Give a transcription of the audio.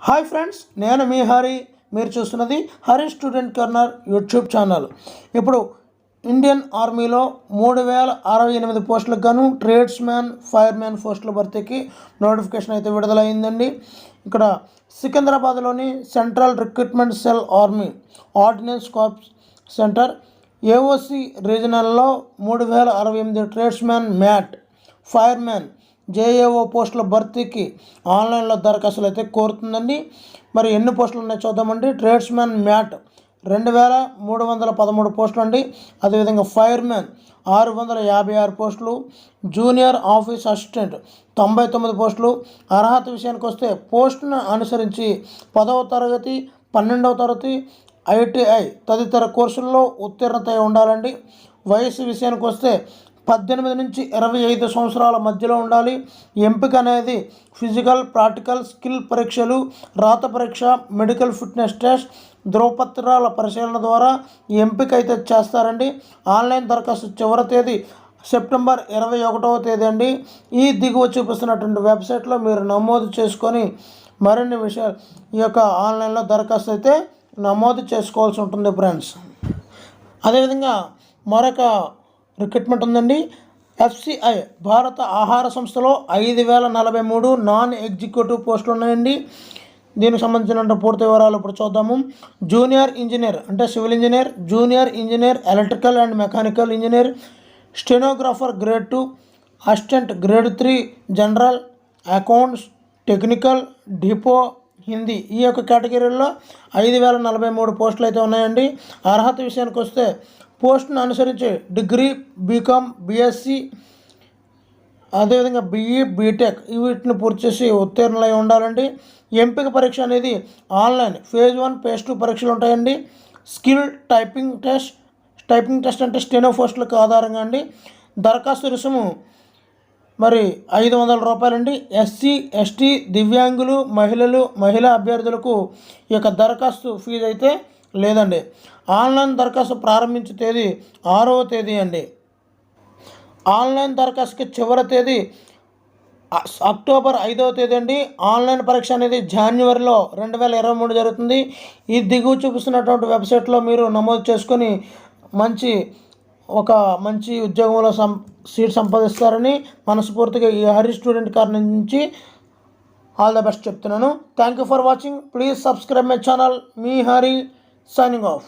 Hi friends, నేను మీ హరి. మీరు చూస్తున్నది Hari student corner YouTube channel. ఇప్పుడు ఇండియన్ ఆర్మీలో 3068 పోస్టులకు గాను ట్రేడ్స్మ్యాన్, ఫైర్మ్యాన్ పోస్టుల భర్తీకి నోటిఫికేషన్ అయితే విడుదలైందండి. ఇక్కడ సికింద్రాబాద్లోని central recruitment cell army ordnance corps centre AOC రీజనల్లో 3068 ట్రేడ్స్మ్యాన్, మ్యాట్, ఫైర్మ్యాన్, జేఏఓ పోస్టుల భర్తీకి ఆన్లైన్లో దరఖాస్తులు అయితే కోరుతుందండి. మరి ఎన్ని పోస్టులు ఉన్నాయో చూద్దామండి. ట్రేడ్స్మ్యాన్ మ్యాట్ 2313 పోస్టులు అండి. అదేవిధంగా ఫైర్మ్యాన్ 656 పోస్టులు, జూనియర్ ఆఫీస్ అసిస్టెంట్ 99 పోస్టులు. అర్హత విషయానికి వస్తే పోస్టును అనుసరించి 10వ తరగతి, 12వ తరగతి, ఐటీఐ తదితర కోర్సుల్లో ఉత్తీర్ణత ఉండాలండి. వయసు విషయానికి వస్తే 18 నుంచి 25 సంవత్సరాల మధ్యలో ఉండాలి. ఎంపిక అనేది ఫిజికల్, ప్రాక్టికల్, స్కిల్ పరీక్షలు, రాత పరీక్ష, మెడికల్ ఫిట్నెస్ టెస్ట్, ధ్రువపత్రాల పరిశీలన ద్వారా ఎంపిక అయితే చేస్తారండి. ఆన్లైన్ దరఖాస్తు చివరి తేదీ సెప్టెంబర్ 21వ తేదీ అండి. ఈ దిగువ చూపిస్తున్నటువంటి వెబ్సైట్లో మీరు నమోదు చేసుకొని మరిన్ని విషయాలు ఈ యొక్క ఆన్లైన్లో దరఖాస్తు అయితే నమోదు చేసుకోవాల్సి ఉంటుంది ఫ్రెండ్స్. అదేవిధంగా మరొక రిక్రూట్మెంట్ ఉందండి. ఎఫ్సిఐ భారత ఆహార సంస్థలో 5043 నాన్ ఎగ్జిక్యూటివ్ పోస్టులు ఉన్నాయండి. దీనికి సంబంధించిన పూర్తి వివరాలు ఇప్పుడు చూద్దాము. జూనియర్ ఇంజనీర్ అంటే civil engineer, junior engineer electrical and mechanical engineer, stenographer grade 2, assistant grade 3, general, accounts, technical, depot, Hindi ఈ యొక్క కేటగిరీల్లో 5043 పోస్టులు అయితే ఉన్నాయండి. అర్హత విషయానికి వస్తే పోస్టును అనుసరించి డిగ్రీ, బీకామ్, బీఎస్సీ, అదేవిధంగా బీఈ, బీటెక్ వీటిని పూర్తి చేసి ఉత్తీర్ణులై ఉండాలండి. ఎంపిక పరీక్ష అనేది ఆన్లైన్ ఫేజ్ 1, ఫేజ్ 2 పరీక్షలు ఉంటాయండి. స్కిల్ టైపింగ్ టెస్ట్ అంటే స్టెనో పోస్టులకు ఆధారంగా అండి. దరఖాస్తు రుసుము మరి 500 రూపాయలండి. ఎస్సీ, ఎస్టీ, దివ్యాంగులు, మహిళా అభ్యర్థులకు ఈ యొక్క దరఖాస్తు ఫీజు అయితే లేదండి. ఆన్లైన్ దరఖాస్తు ప్రారంభించే తేదీ 6వ తేదీ అండి. ఆన్లైన్ దరఖాస్తుకి చివరి తేదీ అక్టోబర్ 5వ తేదీ అండి. ఆన్లైన్ పరీక్ష అనేది జనవరిలో 2023 జరుగుతుంది. ఈ దిగువ చూపిస్తున్నటువంటి వెబ్సైట్లో మీరు నమోదు చేసుకొని మంచి ఉద్యోగంలో సీట్ సంపాదిస్తారని మనస్ఫూర్తిగా ఈ హరి స్టూడెంట్ కార్నర్ నుంచి ఆల్ ద బెస్ట్ చెప్తున్నాను. Thank you for watching. Please subscribe my channel. Me Hari signing off.